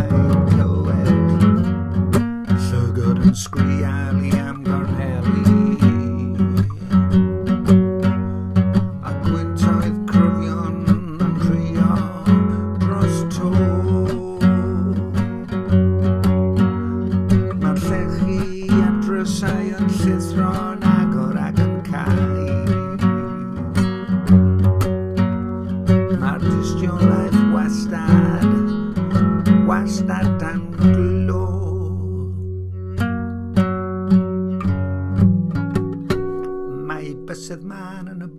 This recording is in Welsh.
mae'n clywed llygod yn sgrialu am gorneli a gwyntoedd cryfion yn trio dros to. Mae'r llechi a drysau yn llithro'n agor ac yn cau. Mae'r dystiolaeth wastad dan glo. Mae bysedd man yn y